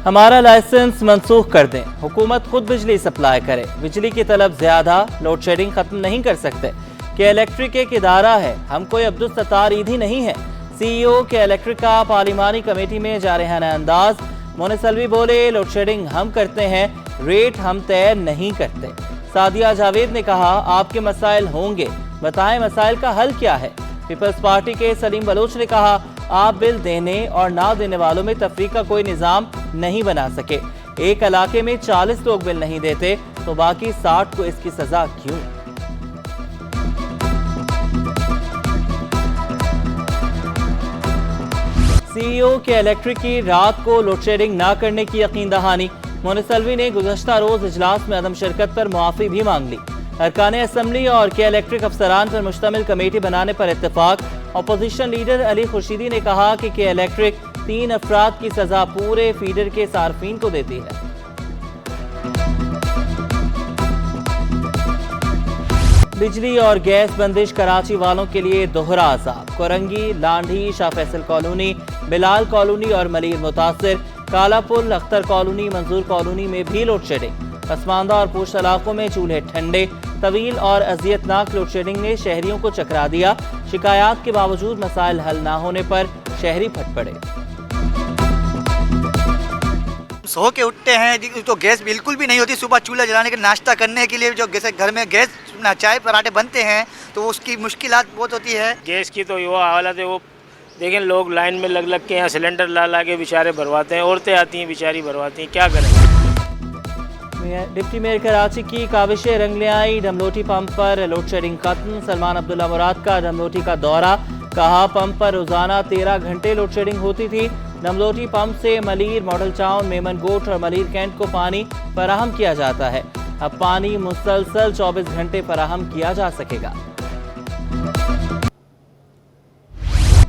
हमारा लाइसेंस मंसूख कर दें, हुकूमत खुद बिजली सप्लाई करे, बिजली की तलब ज्यादा, लोड शेडिंग खत्म नहीं कर सकते। के इलेक्ट्रिक एक इदारा है, हम कोई अब्दुल सत्तार ईदी नहीं है। CEO के इलेक्ट्रिक का पार्लिमानी कमेटी में जारहाना अंदाज। मोनिसलवी बोले, लोड शेडिंग हम करते हैं, रेट हम तय नहीं करते। सादिया जावेद ने कहा, आपके मसाइल होंगे, बताएं मसाइल का हल क्या है। पीपल्स पार्टी के सलीम बलोच ने कहा, आप बिल देने और ना देने वालों में तफरीक का कोई निजाम नहीं बना सके। एक इलाके में 40 लोग बिल नहीं देते तो बाकी 60 को इसकी सजा क्यों। CEO के इलेक्ट्रिक की रात को लोड शेडिंग ना करने की यकीन दहानी। मोनिसलवी ने गुज़श्ता रोज इजलास में अदम शिरकत पर मुआफी भी मांग ली। अरकान असम्बली और के इलेक्ट्रिक अफसरान पर मुश्तमिल कमेटी बनाने पर इत्तेफाक। अपोजिशन लीडर अली खुर्शीदी ने कहा कि के इलेक्ट्रिक 3 अफराद की सजा पूरे फीडर के सार्फिन को देती है। बिजली और गैस बंदिश कराची वालों के लिए दोहरा अज़ाब। कोरंगी, लांढी, शाह फैसल कॉलोनी, बिलाल कॉलोनी और मलीर मुतासिर। कालापुल, अख्तर कॉलोनी, मंजूर कॉलोनी में भी लोड शेडिंग। पसमानदा और पोश इलाकों में चूल्हे ठंडे। तवील और अजियतनाक लोड शेडिंग ने शहरियों को चकरा दिया। शिकायत के बावजूद मसाइल हल न होने पर शहरी फट पड़े। सो के उठते हैं तो गैस बिल्कुल भी नहीं होती। सुबह चूल्हा जलाने के नाश्ता करने के लिए जो घर में गैस चाय पराठे बनते हैं तो उसकी मुश्किलात बहुत होती है। गैस की तो वो हालत है, वो देखें लोग लाइन में लग लग के यहाँ सिलेंडर ला के बेचारे भरवाते हैं। औरतें आती हैं बेचारी भरवाती हैं, क्या करें। डिप्टी मेयर कराची की काविशें रंग ले आई। डमलोटी पंप पर लोड शेडिंग खत्म। सलमान अब्दुल्ला मुराद का डमलोटी का दौरा। कहा, पंप पर रोजाना 13 घंटे लोड शेडिंग होती थी। डमलोटी पंप से मलीर, मॉडल टाउन, मेमन गोट और मलीर कैंट को पानी फराहम किया जाता है। अब पानी मुसलसल 24 घंटे फराहम किया जा सकेगा।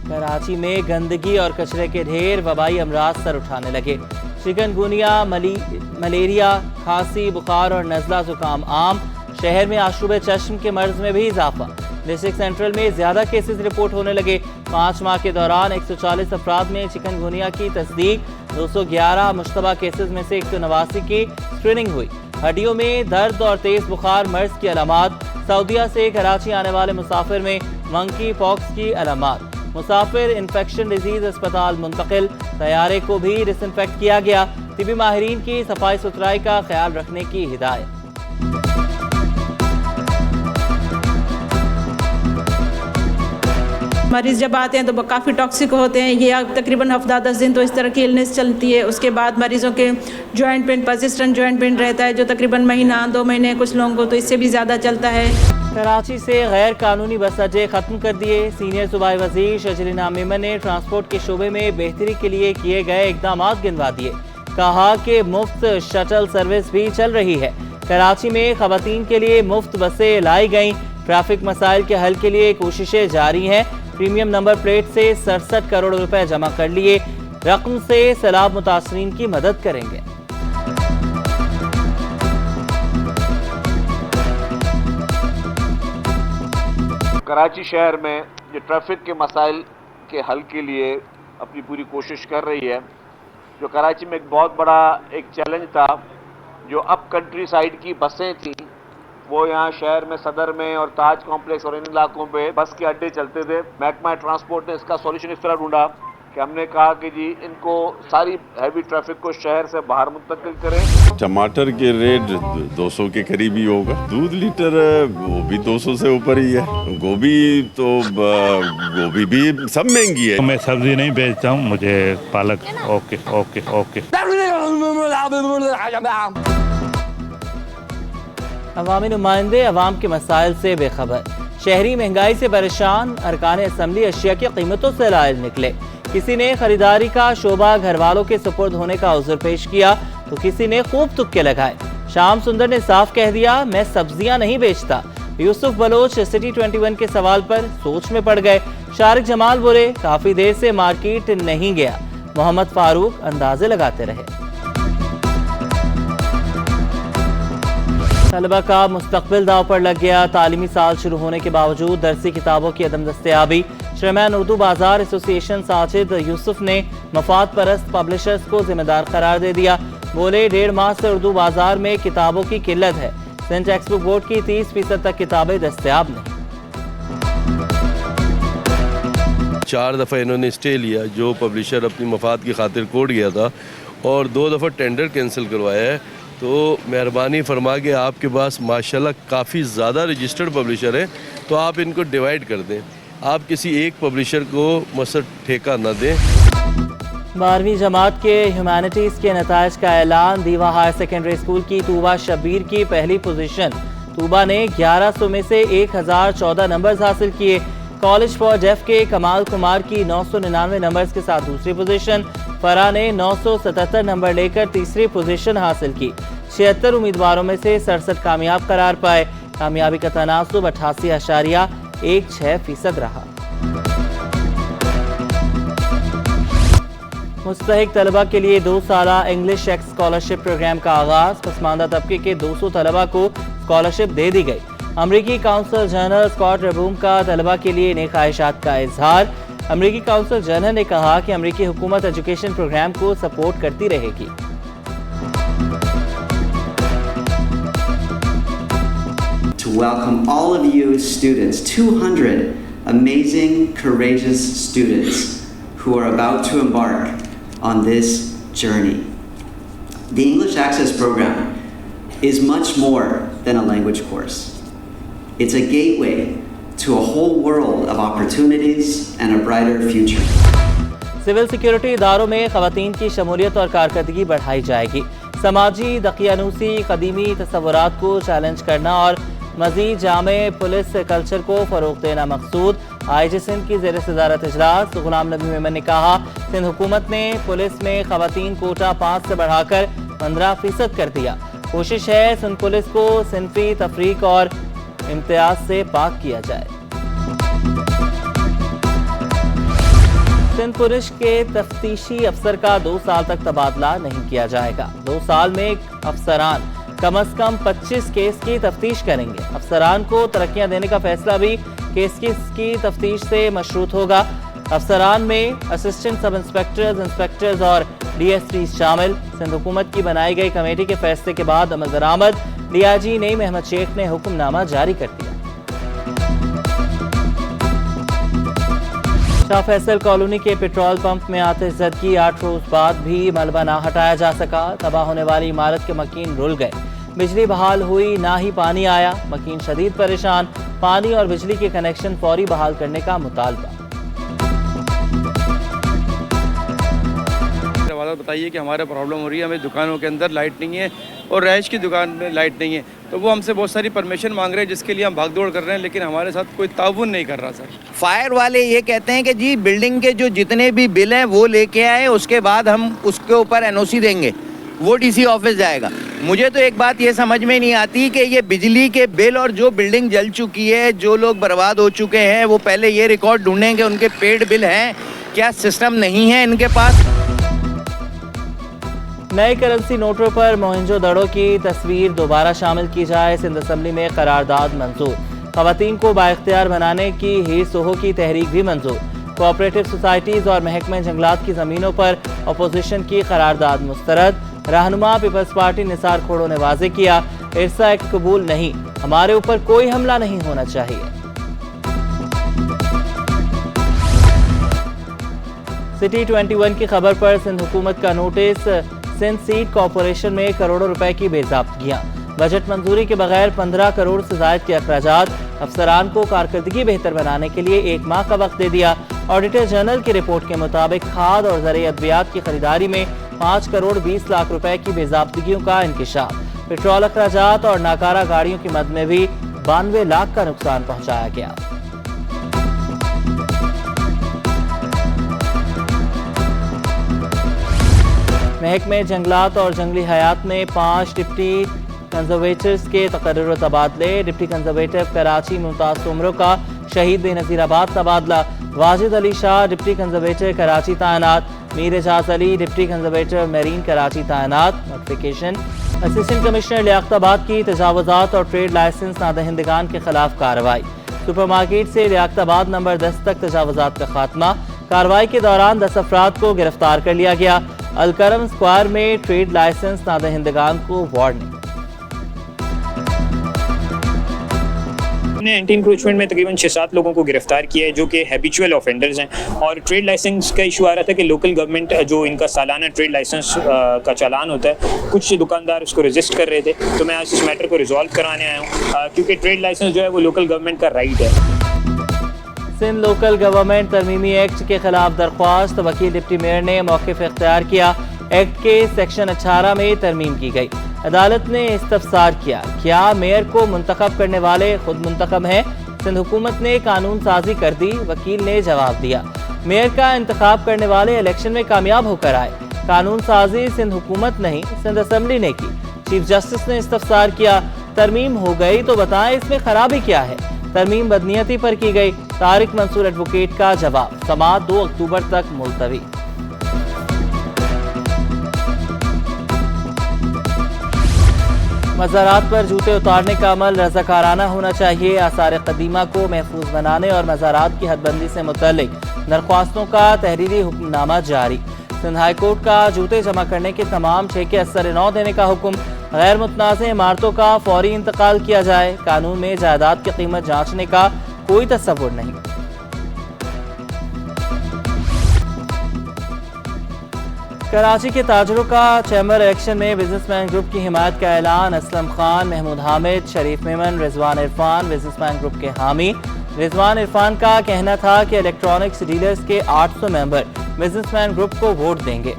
कराची में गंदगी और कचरे के ढेर वबाई अमराज सर उठाने लगे। चिकनगुनिया, मलेरिया, खांसी, बुखार और नज़ला जुकाम आम। शहर में आशूब चश्म के मर्ज में भी इजाफा। डिस्ट्रिक्ट सेंट्रल में ज्यादा केसेस रिपोर्ट होने लगे। 5 माह के दौरान 140 अफराद में चिकनगुनिया की तस्दीक। 211 मुश्तबा केसेस में से 189 की स्क्रीनिंग हुई। हड्डियों में दर्द और तेज बुखार मर्ज की अलामात। सऊदीया से कराची आने वाले मुसाफिर में मंकी पॉक्स की अलामात। मुसाफिर इन्फेक्शन डिजीज अस्पताल मुंतकिल। तैयारे को भी डिसइंफेक्ट किया गया। तिबी माहिरीन की सफाई सुथराई का ख्याल रखने की हिदायत। मरीज जब आते हैं तो काफ़ी टॉक्सिक होते हैं। ये तकरीबन हफ्ता 10 दिन तो इस तरह की इलनेस चलती है। उसके बाद मरीज़ों के joint pain, persistent joint pain रहता है जो तकरीबन महीना 2 महीने, कुछ लोगों को तो इससे भी ज़्यादा चलता है। कराची से गैर कानूनी बस अड्डे खत्म कर दिए। सीनियर सूबाई वजीर शजरीना मेमन ने ट्रांसपोर्ट के शोबे में बेहतरी के लिए किए गए इकदाम गिनवा दिए। कहा कि मुफ्त शटल सर्विस भी चल रही है। कराची में खवातीन के लिए मुफ्त बसें लाई गई। ट्रैफिक मसाइल के हल के लिए कोशिशें जारी हैं। प्रीमियम नंबर प्लेट से 67 करोड़ रुपए जमा कर लिए। रकम से सैलाब मुतासरीन की मदद करेंगे। कराची शहर में जो ट्रैफिक के मसाइल के हल के लिए अपनी पूरी कोशिश कर रही है। जो कराची में एक बहुत बड़ा एक चैलेंज था, जो अप कंट्री साइड की बसें थी, वो यहाँ शहर में सदर में और ताज कॉम्प्लेक्स और इन इलाकों पे बस के अड्डे चलते थे। महकमा ट्रांसपोर्ट ने इसका सॉल्यूशन इस तरह ढूंढा कि हमने कहा कि जी इनको सारी हैवी ट्रैफिक को शहर से बाहर मुंतकिल करें। टमाटर के रेट 200 के करीब ही होगा। दूध लीटर वो भी 200 से ऊपर ही है। गोभी तो गोभी भी सब महंगी है। मैं सब्जी नहीं बेचता हूँ, मुझे पालक। Okay okay okay. अवामी नुमाइंदे अवाम के मसाइल से बेखबर। शहरी महंगाई से परेशान। अरकान असम्बली अशिया की कीमतों से लायल निकले। किसी ने खरीदारी का शोबा घर वालों के सुपुर्द होने का उज़्र पेश किया तो किसी ने खूब तुक्के लगाए। शाम सुंदर ने साफ कह दिया, मैं सब्जियां नहीं बेचता। यूसुफ बलोच सिटी 21 के सवाल पर सोच में पड़ गए। शारिक जमाल बोले, काफी देर से मार्केट नहीं गया। मोहम्मद फारूक अंदाजे लगाते रहे। तलबा का मुस्तकबिल दाव पर लग गया। तालीमी साल शुरू होने के बावजूद दरसी किताबों की अदम दस्तयाबी। चेयरमैन उर्दू बाजार एसोसिएशन साजिद यूसुफ ने मफाद परस्त पब्लिशर्स को जिम्मेदार करार दे दिया। बोले 1.5 माह से उर्दू बाजार में किताबों की किल्लत है। सिंध टेक्स्ट बुक बोर्ड की 30% तक किताबें दस्तयाब नहीं। 4 दफ़ा इन्होंने स्टे लिया, जो पब्लिशर अपनी मफाद की खातिर कोर्ट गया था, और 2 दफ़ा टेंडर कैंसिल करवाया है। तो मेहरबानी फरमा के आपके पास माशाल्लाह काफ़ी ज़्यादा रजिस्टर्ड पब्लिशर हैं, तो आप इनको डिवाइड कर दें। आप किसी एक पब्लिशर को मसद ठेका न दें। 12वीं जमात के ह्यूमैनिटीज़ के नताइज का ऐलान। दीवा हायर सेकेंडरी स्कूल की तूबा शब्बीर की पहली पोजीशन। तूबा ने 1100 में से 1014 नंबर्स हासिल किए। कॉलेज फॉर डेफ के कमाल कुमार की 999 नंबर्स के साथ दूसरी पोजीशन। फरा ने 977 नंबर लेकर तीसरी पोजीशन हासिल की। 76 उम्मीदवारों में से 67 कामयाब करार पाए। कामयाबी का तनासुब 88.16% रहा। मुस्तहिक तलबा के लिए 2 साला इंग्लिश एक्स स्कॉलरशिप प्रोग्राम का आगाज। पसमानदा तबके के 200 तलबा को स्कॉलरशिप दे दी गई। अमरीकी काउंसिल जनरल स्कॉट रबूम का तलबा के लिए नेक ख्वाहिशात का इजहार। अमरीकी काउंसिल जनरल ने कहा कि अमरीकी हुकूमत एजुकेशन प्रोग्राम को सपोर्ट करती रहेगी। To welcome all of you students, 200 amazing, courageous students who are about to embark on this journey. The English Access Program is much more than a language course. It's a gateway to a whole world of opportunities and a brighter future. Civil security इदारों में खवातीन की शमूलियत और कारकर्दगी बढ़ाई जाएगी। समाजी दकियानूसी कदीमी तस्वुरात को चैलेंज करना और मजीद जामे पुलिस कल्चर को फरोग देना मकसूद। IG सिंध की ज़ेर सदारत इजलास। गुलाम नबी मेमन ने कहा, सिंध हुकूमत ने पुलिस में खवातीन कोटा 5 से बढ़ाकर 15% कर दिया। कोशिश है सिंध पुलिस को सिनफी तफरीक और इम्तियाज से पाक किया जाए। सिंध पुलिस के तफ्तीशी अफसर का 2 साल तक तबादला नहीं किया जाएगा। 2 साल में अफसरान कम अज कम 25 केस की तफ्तीश करेंगे। अफसरान को तरक्कियां देने का फैसला भी केस की तफ्तीश से मशरूत होगा। अफसरान में असिस्टेंट सब इंस्पेक्टर्स, इंस्पेक्टर्स और DSP शामिल। सिंध हुकूमत की बनाई गई कमेटी के फैसले के बाद अमल दरामद। DIG नईम अहमद शेख ने हुक्मनामा जारी कर दिया। शाह फैसल कॉलोनी के पेट्रोल पंप में आतिशज़दगी। 8 रोज बाद भी मलबा ना हटाया जा सका। तबाह होने वाली इमारत के मकीन रुल गए। बिजली बहाल हुई, ना ही पानी आया। मकीन शदीद परेशान। पानी और बिजली के कनेक्शन फौरी बहाल करने का मुतालबा। बताइए कि हमारा प्रॉब्लम हो रही है, हमें दुकानों के अंदर लाइट नहीं है और रहायश की दुकान में लाइट नहीं है, तो वो हमसे बहुत सारी परमिशन मांग रहे हैं, जिसके लिए हम भागदौड़ कर रहे हैं, लेकिन हमारे साथ कोई ताउन नहीं कर रहा सर। फायर वाले ये कहते हैं कि जी बिल्डिंग के जो जितने भी बिल हैं वो लेके आए, उसके बाद हम उसके ऊपर NOC देंगे, वो DC ऑफिस जाएगा। मुझे तो एक बात ये समझ में नहीं आती कि ये बिजली के बिल और जो बिल्डिंग जल चुकी है, जो लोग बर्बाद हो चुके हैं, वो पहले ये रिकॉर्ड ढूंढें कि उनके पेड बिल हैं, क्या सिस्टम नहीं है इनके पास। नए करेंसी नोटों पर मोहनजोदड़ो की तस्वीर दोबारा शामिल की जाए। सिंध असम्बली में करारदाद मंजूर। खवातीन को बाइख्तियार बनाने की हीर सोहो की तहरीक भी मंजूर। कोऑपरेटिव सोसाइटीज़ और महकमे जंगलात की ज़मीनों पर अपोजिशन की करारदाद मुस्तरद। रहनुमा पीपल्स पार्टी निसार खोड़ो ने वाजे किया, इरसा एक्ट कबूल नहीं, हमारे ऊपर कोई हमला नहीं होना चाहिए। सिटी 21 की खबर पर सिंध हुकूमत का नोटिस। सिंध सीड कॉरपोरेशन में करोड़ों रुपए की बेज़ाब्तगियां। बजट मंजूरी के बगैर 15 करोड़ से ज़ायद के अखराजात। अफसरान को कारकर्दगी बेहतर बनाने के लिए 1 माह का वक्त दे दिया। ऑडिटर जनरल की रिपोर्ट के मुताबिक खाद और ज़रिए अद्वियात की खरीदारी में 5 करोड़ 20 लाख रुपए की बेज़ाब्तगियों का इंकिशाफ। पेट्रोल अखराजात और नाकारा गाड़ियों की मद में भी 92 लाख का नुकसान पहुंचाया गया। महकमे जंगलात और जंगली हयात में 5 डिप्टी कंजर्वेटर्स के तकर्रुर तबादले। डिप्टी कंजर्वेटर कराची मुमताज उमरों का शहीद बेनज़ीराबाद तबादला। वाजिद अली शाह डिप्टी कंजर्वेटर कराची तैनात। Mir Ejaz Ali deputy conservator marine Karachi तैनात। नोटिफिकेशन। असिस्टेंट कमिश्नर लियाकताबाद की तजावुजात और ट्रेड लाइसेंस नादहिंदगान के खिलाफ कार्रवाई। सुपरमार्केट से लियाकताबाद नंबर 10 तक तजावुजात का खात्मा। कार्रवाई के दौरान 10 अफराद को गिरफ्तार कर लिया गया। अलकरम स्क्वायर में ट्रेड लाइसेंस नादहिंदगान को वार्निंग। हमने एंटी इंक्रोचमेंट में तकरीबन 6-7 लोगों को गिरफ्तार किया है जो कि हैबिचुअल ऑफेंडर्स हैं। और ट्रेड लाइसेंस का इशू आ रहा था कि लोकल गवर्नमेंट जो इनका सालाना ट्रेड लाइसेंस का चालान होता है, कुछ दुकानदार उसको रजिस्ट कर रहे थे। तो मैं आज इस मैटर को रिजॉल्व कराने आया हूँ क्योंकि ट्रेड लाइसेंस जो है वो लोकल गवर्नमेंट का राइट है। सिंध लोकल गवर्नमेंट तरमीमी एक्ट के खिलाफ दरख्वास्त। वकील डिप्टी मेयर ने मौक़िफ़ इख्तियार किया। एक्ट के सेक्शन 18 में तरमीम की गई। अदालत ने इस्तफसार किया, क्या मेयर को मुंतखब करने वाले खुद मुंतखब हैं? सिंध हुकूमत ने कानून साजी कर दी। वकील ने जवाब दिया, मेयर का इंतखाब करने वाले इलेक्शन में कामयाब होकर आए। कानून साजी सिंध हुकूमत नहीं, सिंध असम्बली ने की। चीफ जस्टिस ने इस्तफसार किया, तरमीम हो गई तो बताएं इसमें खराबी क्या है? तरमीम बदनीयती पर की गई। तारिक मंसूर एडवोकेट का जवाब, समाअत 2 अक्टूबर तक मुलतवी। मज़ारात पर जूते उतारने का अमल रज़ाकाराना होना चाहिए। आसार कदीमा को महफूज बनाने और मज़ारात की हदबंदी से मुतल्लिक दरख्वास्तों का तहरीरी हुक्मनामा जारी। सिंध हाई कोर्ट का जूते जमा करने के तमाम ठेके असर-ए-नौ देने का हुक्म। गैर मुतनाज़ इमारतों का फौरी इंतकाल किया जाए। कानून में जायदाद की कीमत जांचने का कोई तस्वुर नहीं। कराची के ताजरों का चैम्बर इलेक्शन में बिजनेसमैन ग्रुप की हिमायत का ऐलान। असलम खान, महमूद हामिद, शरीफ मेमन, रिजवान इरफान बिजनेसमैन ग्रुप के हामी। रिजवान इरफान का कहना था कि इलेक्ट्रॉनिक्स डीलर्स के 800 मेंबर बिजनेसमैन ग्रुप को वोट देंगे।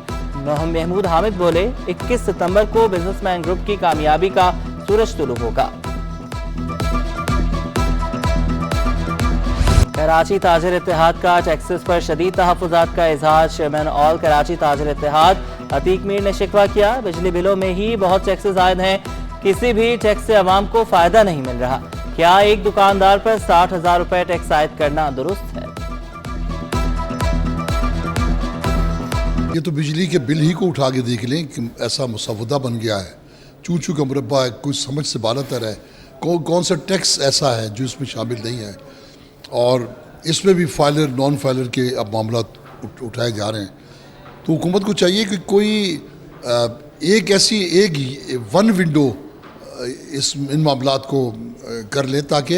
महमूद हामिद बोले, 21 सितंबर को बिजनेसमैन ग्रुप की कामयाबी का सूरज तुलू होगा। कराची ताजर इत्तेहाद का टैक्सेस पर शदीद तहफ़्फ़ुज़ात का इजहार। चेयरमैन ऑल कराची ताजर इत्तेहाद अतीक मीर ने शिकवा किया, बिजली बिलों में ही बहुत टैक्सेस आयद हैं, किसी भी टैक्स से आवाम को फ़ायदा नहीं मिल रहा। क्या एक दुकानदार पर 60,000 रुपये टैक्स आयद करना दुरुस्त है? ये तो बिजली के बिल ही को उठा के देख लें कि ऐसा मुसव्वदा बन गया है, चू चू का मुरब्बा है, कुछ समझ से बालतर है। कौन सा टैक्स ऐसा है जो इसमें शामिल नहीं है? और इसमें भी फाइलर नॉन फाइलर के अब मामला उठाए जा रहे हैं। तो हुकूमत को चाहिए कि कोई एक ऐसी वन विंडो इन मामलात को कर ले ताकि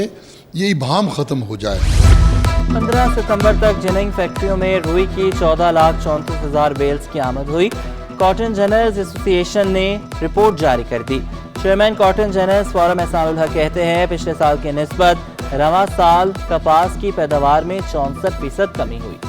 ये इबाहम ख़त्म हो जाए। 15 सितंबर तक जिनिंग फैक्ट्रियों में रुई की 14,34,000 बेल्स की आमद हुई। कॉटन जर्नल्स एसोसिएशन ने रिपोर्ट जारी कर दी। Chairman cotton ginners forum Ehsanul Haq कहते हैं, पिछले साल की निस्बत रवां साल कपास की पैदावार में 64% कमी हुई।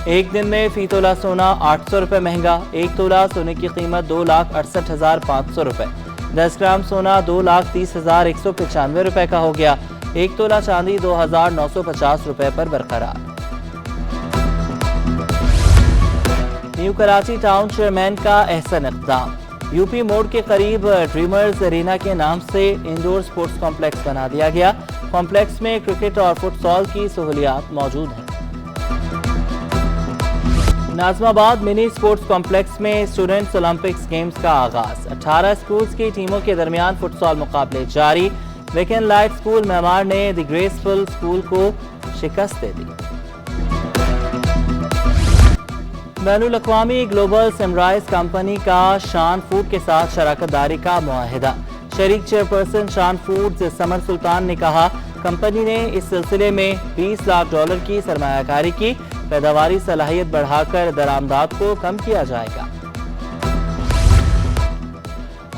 एक दिन में फी तोला सोना 800 रुपये महंगा। 1 तोला सोने की कीमत 2,68,500 रुपये। 10 ग्राम सोना 2,30,195 रुपये का हो गया। 1 तोला चांदी 2,950 रुपये पर बरकरार। न्यू कराची टाउन चेयरमैन का एहसन इक़दाम। यूपी मोड़ के करीब ड्रीमर्स एरिना के नाम से इंडोर स्पोर्ट्स कॉम्प्लेक्स बना दिया गया। कॉम्प्लेक्स में क्रिकेट और फुटसॉल की सहूलियात मौजूद हैं। नाज़िमाबाद मिनी स्पोर्ट्स कॉम्प्लेक्स में स्टूडेंट्स ओलंपिक्स गेम्स का आगाज। 18 स्कूल्स की टीमों के दरमियान फुटसॉल मुकाबले जारी। वीकेंड लाइट स्कूल मेमार ने द ग्रेसफुल स्कूल को शिकस्त दे दी। बैनुल अक़वामी ग्लोबल सनराइज कंपनी का शान फूड के साथ शराकत दारी का मुआहिदा। शरीक चेयरपर्सन शान फूड्स समर सुल्तान ने कहा, कंपनी ने इस सिलसिले में $20 लाख की सरमायाकारी की। पैदावारी सलाहियत बढ़ाकर दरामदात को कम किया जाएगा।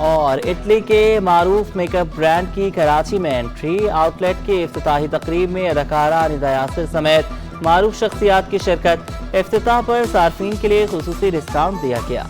और इटली के मारूफ मेकअप ब्रांड की कराची में एंट्री। आउटलेट के इफ्तिताही तकरीब में अदाकारा निदा यासिर समेत मारूफ शख्सियात की शिरकत। इफ्तिताह पर सार्फिन के लिए खुसूसी डिस्काउंट दिया गया।